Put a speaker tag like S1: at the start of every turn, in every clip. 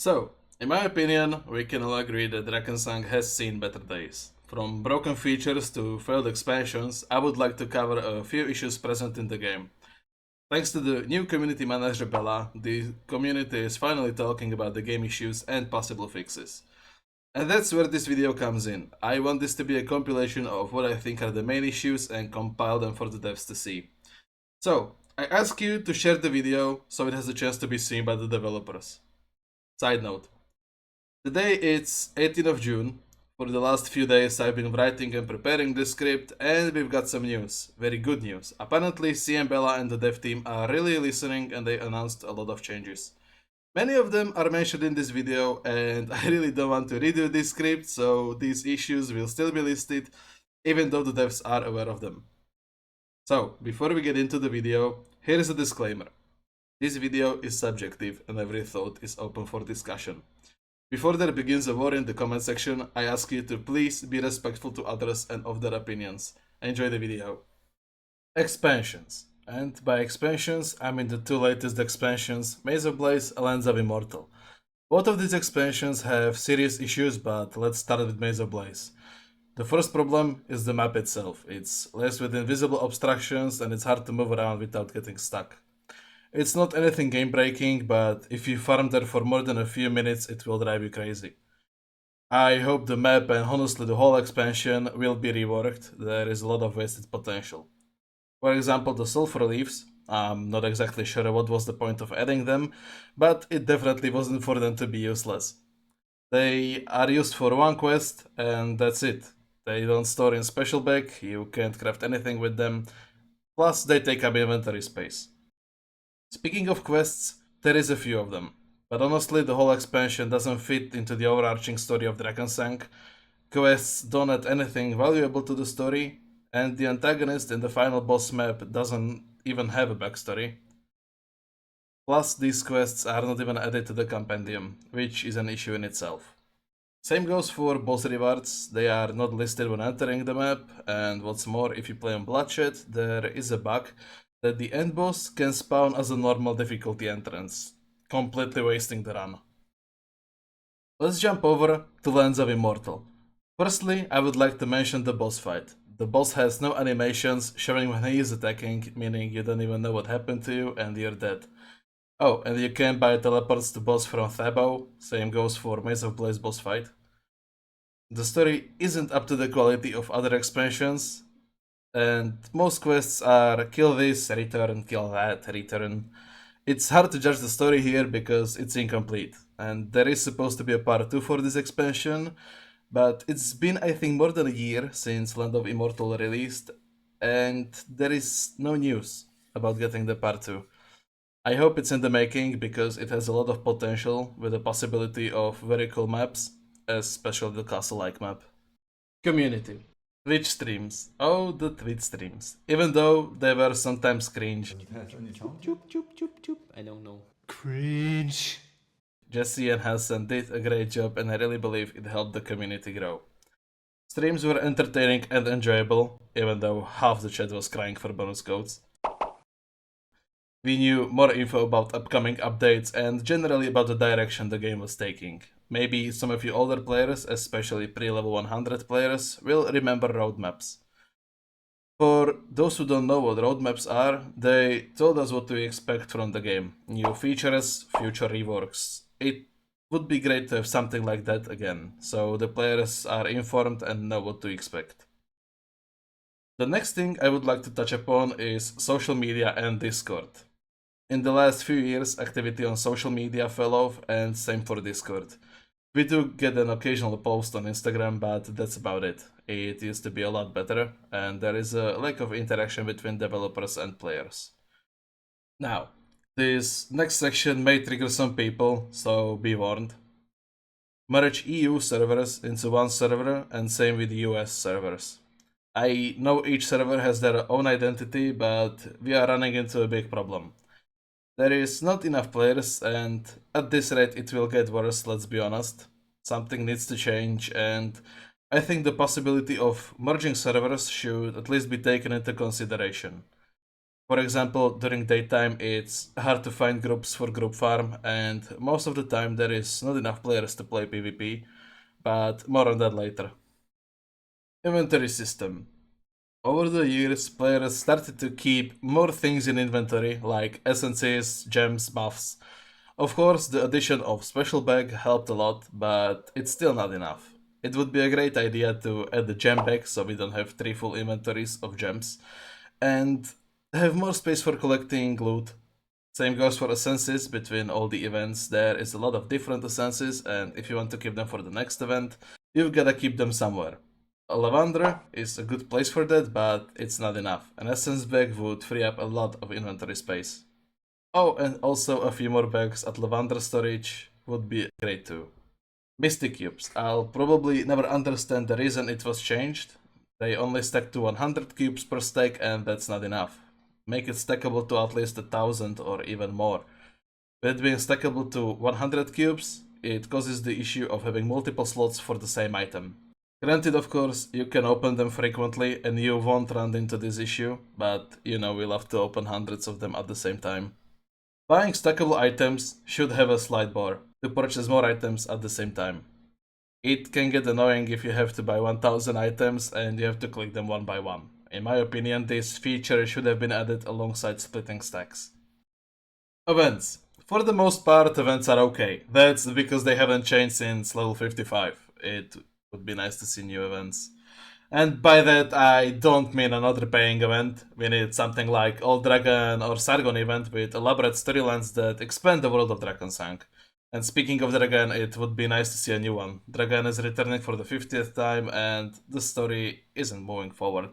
S1: So, in my opinion, we can all agree that Drakensang has seen better days. From broken features to failed expansions, I would like to cover a few issues present in the game. Thanks to the new community manager Bella, the community is finally talking about the game issues and possible fixes. And that's where this video comes in. I want this to be a compilation of what I think are the main issues and compile them for the devs to see. So, I ask you to share the video so it has a chance to be seen by the developers. Side note. Today it's 18th of June. For the last few days I've been writing and preparing this script and we've got some news. Very good news. Apparently CM Bella and the dev team are really listening and they announced a lot of changes. Many of them are mentioned in this video and I really don't want to redo this script, so these issues will still be listed even though the devs are aware of them. So, before we get into the video, here is a disclaimer. This video is subjective and every thought is open for discussion. Before there begins a war in the comment section, I ask you to please be respectful to others and of their opinions. Enjoy the video. Expansions. And by expansions, I mean the two latest expansions, Maze of Blaze and Lands of Immortal. Both of these expansions have serious issues, but let's start with Maze of Blaze. The first problem is the map itself. It's laced with invisible obstructions and it's hard to move around without getting stuck. It's not anything game breaking, but if you farm there for more than a few minutes, it will drive you crazy. I hope the map and honestly the whole expansion will be reworked. There is a lot of wasted potential. For example, the sulfur leaves. I'm not exactly sure what was the point of adding them, but it definitely wasn't for them to be useless. They are used for one quest and that's it. They don't store in special bag, you can't craft anything with them, plus they take up inventory space. Speaking of quests, there is a few of them, but honestly the whole expansion doesn't fit into the overarching story of Drakensang. Quests don't add anything valuable to the story, and the antagonist in the final boss map doesn't even have a backstory. Plus, these quests are not even added to the compendium, which is an issue in itself. Same goes for boss rewards, they are not listed when entering the map, and what's more, if you play on Bloodshed, there is a bug that the end boss can spawn as a normal difficulty entrance, completely wasting the run. Let's jump over to Lands of Immortal. Firstly, I would like to mention the boss fight. The boss has no animations showing when he is attacking, meaning you don't even know what happened to you and you're dead. Oh, and you can buy teleports to boss from Thabo, same goes for Maze of Blaze boss fight. The story isn't up to the quality of other expansions, and most quests are kill this, return, kill that, return. It's hard to judge the story here because it's incomplete, and there is supposed to be a part 2 for this expansion, but it's been I think more than a year since Land of Immortal released, and there is no news about getting the part 2. I hope it's in the making because it has a lot of potential with the possibility of very cool maps, especially the castle-like map. Community. Twitch streams. Oh, the Twitch streams. Even though they were sometimes cringe.
S2: I don't know.
S3: Cringe.
S1: Jesse and Hassan did a great job and I really believe it helped the community grow. Streams were entertaining and enjoyable, even though half the chat was crying for bonus codes. We knew more info about upcoming updates and generally about the direction the game was taking. Maybe some of you older players, especially pre-level 100 players, will remember roadmaps. For those who don't know what roadmaps are, they told us what to expect from the game. New features, future reworks. It would be great to have something like that again, so the players are informed and know what to expect. The next thing I would like to touch upon is social media and Discord. In the last few years, activity on social media fell off, and same for Discord. We do get an occasional post on Instagram, but that's about it. It used to be a lot better, and there is a lack of interaction between developers and players. Now, this next section may trigger some people, so be warned. Merge EU servers into one server, and same with US servers. I know each server has their own identity, but we are running into a big problem. There is not enough players, and at this rate it will get worse, let's be honest. Something needs to change, and I think the possibility of merging servers should at least be taken into consideration. For example, during daytime, it's hard to find groups for group farm, and most of the time there is not enough players to play PvP, but more on that later. Inventory system. Over the years, players started to keep more things in inventory, like essences, gems, buffs. Of course, the addition of special bag helped a lot, but it's still not enough. It would be a great idea to add the gem bag so we don't have 3 full inventories of gems, and have more space for collecting loot. Same goes for essences. Between all the events, there is a lot of different essences, and if you want to keep them for the next event, you've gotta keep them somewhere. A lavender is a good place for that, but it's not enough. An essence bag would free up a lot of inventory space. Oh, and also a few more bags at lavender storage would be great too. Mystic cubes. I'll probably never understand the reason it was changed. They only stack to 100 cubes per stack, and that's not enough. Make it stackable to at least 1,000 or even more. With it being stackable to 100 cubes, it causes the issue of having multiple slots for the same item. Granted, of course, you can open them frequently and you won't run into this issue, but you know, we'll have to open hundreds of them at the same time. Buying stackable items should have a slide bar to purchase more items at the same time. It can get annoying if you have to buy 1000 items and you have to click them one by one. In my opinion, this feature should have been added alongside splitting stacks. Events. For the most part, events are okay. That's because they haven't changed since level 55. It would be nice to see new events. And by that, I don't mean another paying event. We need something like Old Dragon or Sargon event with elaborate storylines that expand the world of Drakensang. And speaking of Dragon, it would be nice to see a new one. Dragon is returning for the 50th time, and the story isn't moving forward.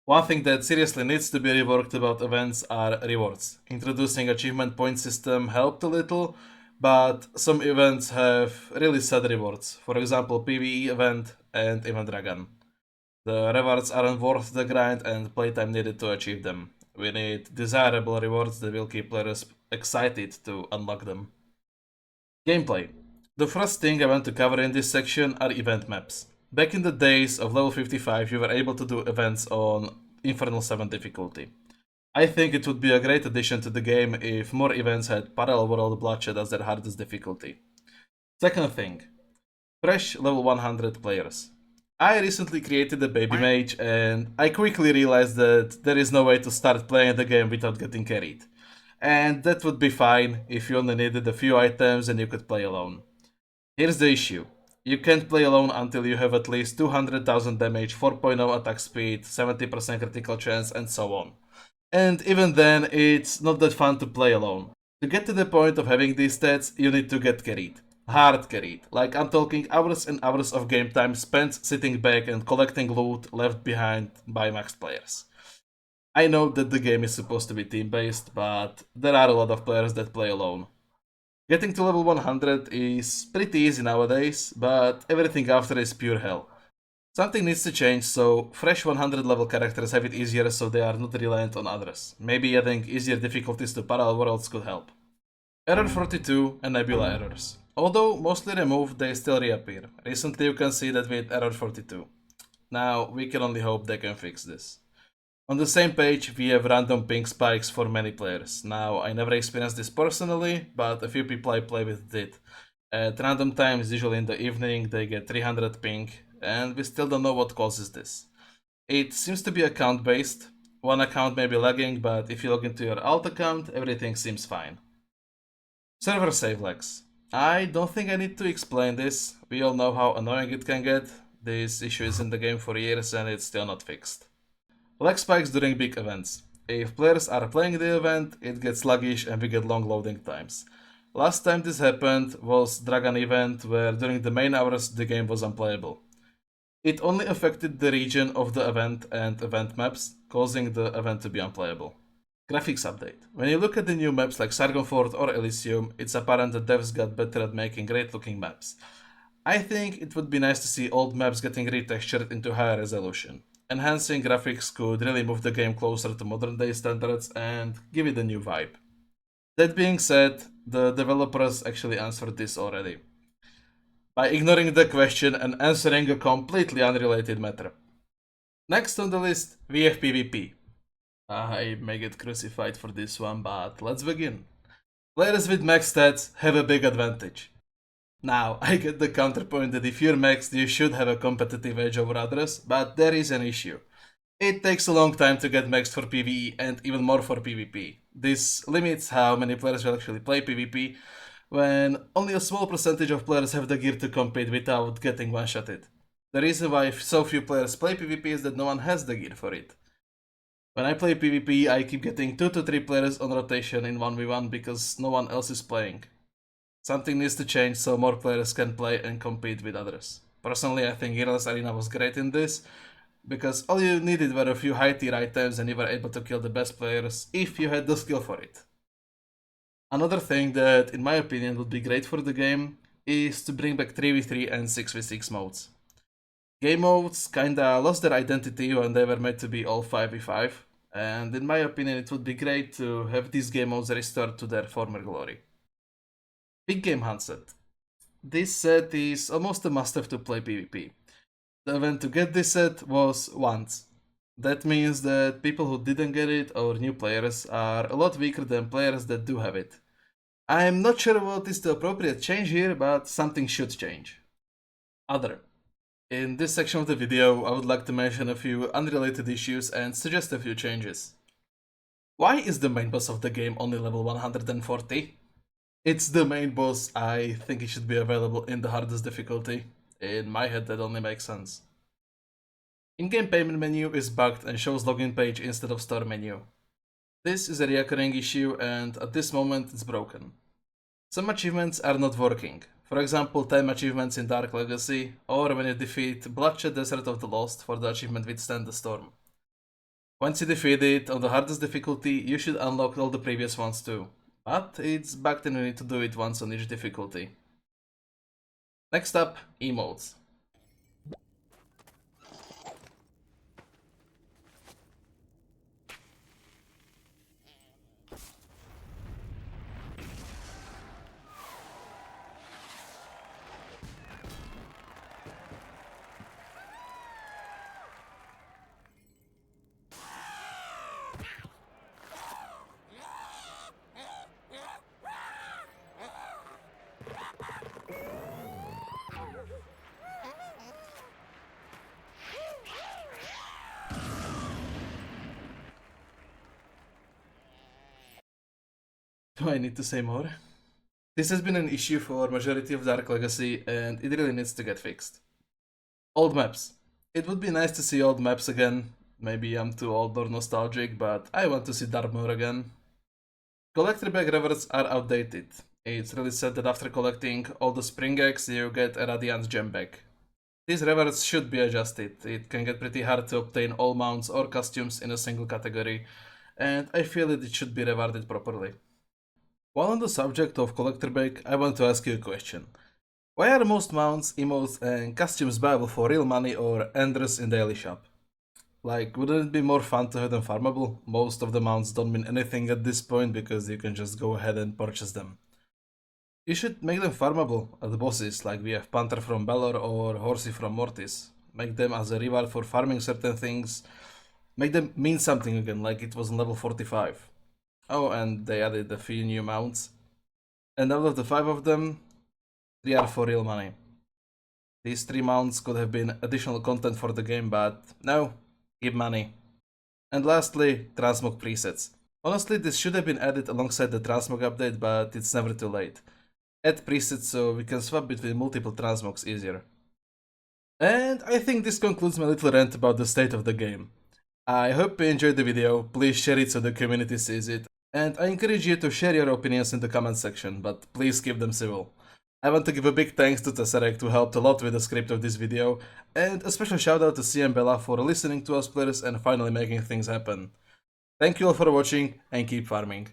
S1: One thing that seriously needs to be reworked about events are rewards. Introducing achievement point system helped a little, but some events have really sad rewards. For example, PvE event and Event Dragon. The rewards aren't worth the grind and playtime needed to achieve them. We need desirable rewards that will keep players excited to unlock them. Gameplay. The first thing I want to cover in this section are event maps. Back in the days of level 55, you were able to do events on Infernal 7 difficulty. I think it would be a great addition to the game if more events had Parallel World Bloodshed as their hardest difficulty. Second thing, fresh level 100 players. I recently created a baby mage and I quickly realized that there is no way to start playing the game without getting carried. And that would be fine if you only needed a few items and you could play alone. Here's the issue. You can't play alone until you have at least 200,000 damage, 4.0 attack speed, 70% critical chance, and so on. And even then, it's not that fun to play alone. To get to the point of having these stats, you need to get carried. Hard carried. Like I'm talking hours and hours of game time spent sitting back and collecting loot left behind by max players. I know that the game is supposed to be team based, but there are a lot of players that play alone. Getting to level 100 is pretty easy nowadays, but everything after is pure hell. Something needs to change so fresh 100 level characters have it easier so they are not reliant on others. Maybe adding easier difficulties to parallel worlds could help. Error 42 and Nebula errors. Although mostly removed, they still reappear. Recently you can see that with error 42. Now we can only hope they can fix this. On the same page, we have random ping spikes for many players. Now, I never experienced this personally, but a few people I play with did. At random times, usually in the evening, they get 300 ping, and we still don't know what causes this. It seems to be account based. One account may be lagging, but if you log into your alt account, everything seems fine. Server save lags. I don't think I need to explain this. We all know how annoying it can get. This issue is in the game for years and it's still not fixed. Lag spikes during big events. If players are playing the event, it gets sluggish and we get long loading times. Last time this happened was Dragon event where during the main hours the game was unplayable. It only affected the region of the event and event maps, causing the event to be unplayable. Graphics update. When you look at the new maps like Sargonford or Elysium, it's apparent that devs got better at making great looking maps. I think it would be nice to see old maps getting retextured into higher resolution. Enhancing graphics could really move the game closer to modern day standards and give it a new vibe. That being said, the developers actually answered this already by ignoring the question and answering a completely unrelated matter. Next on the list, we have PvP. I may get crucified for this one, but let's begin. Players with max stats have a big advantage. Now, I get the counterpoint that if you're maxed, you should have a competitive edge over others, but there is an issue. It takes a long time to get maxed for PvE and even more for PvP. This limits how many players will actually play PvP, when only a small percentage of players have the gear to compete without getting one-shotted. The reason why so few players play PvP is that no one has the gear for it. When I play PvP, I keep getting 2 to 3 players on rotation in 1v1 because no one else is playing. Something needs to change so more players can play and compete with others. Personally, I think Heroes Arena was great in this, because all you needed were a few high tier items and you were able to kill the best players if you had the skill for it. Another thing that, in my opinion, would be great for the game is to bring back 3v3 and 6v6 modes. Game modes kinda lost their identity when they were made to be all 5v5, and in my opinion it would be great to have these game modes restored to their former glory. Big Game Hunt set. This set is almost a must-have to play PvP. The event to get this set was once. That means that people who didn't get it or new players are a lot weaker than players that do have it. I'm not sure what is the appropriate change here, but something should change. Other. In this section of the video, I would like to mention a few unrelated issues and suggest a few changes. Why is the main boss of the game only level 140? It's the main boss, I think it should be available in the hardest difficulty. In my head that only makes sense. In-game payment menu is bugged and shows login page instead of store menu. This is a recurring issue and at this moment it's broken. Some achievements are not working. For example, time achievements in Dark Legacy, or when you defeat Bloodshed Desert of the Lost for the achievement Withstand the Storm. Once you defeat it on the hardest difficulty, you should unlock all the previous ones too. But it's bugged and you need to do it once on each difficulty. Next up, emotes. Do I need to say more? This has been an issue for majority of Dark Legacy and it really needs to get fixed. Old maps. It would be nice to see old maps again. Maybe I'm too old or nostalgic, but I want to see Dartmoor again. Collector bag rewards are outdated. It's really sad that after collecting all the spring eggs you get a Radiant gem bag. These rewards should be adjusted. It can get pretty hard to obtain all mounts or costumes in a single category, and I feel that it should be rewarded properly. While on the subject of collector bag, I want to ask you a question. Why are most mounts, emotes and costumes buyable for real money or enders in daily shop? Like, wouldn't it be more fun to have them farmable? Most of the mounts don't mean anything at this point because you can just go ahead and purchase them. You should make them farmable at the bosses, like we have Panther from Belor or Horsey from Mortis. Make them as a reward for farming certain things. Make them mean something again, like it was on level 45. Oh, and they added a few new mounts. And out of the 5 of them, 3 are for real money. These 3 mounts could have been additional content for the game, but no, give money. And lastly, transmog presets. Honestly, this should have been added alongside the transmog update, but it's never too late. Add presets so we can swap between multiple transmogs easier. And I think this concludes my little rant about the state of the game. I hope you enjoyed the video, please share it so the community sees it, and I encourage you to share your opinions in the comment section, but please keep them civil. I want to give a big thanks to Tesseract who helped a lot with the script of this video, and a special shout out to CM Bella for listening to us players and finally making things happen. Thank you all for watching and keep farming.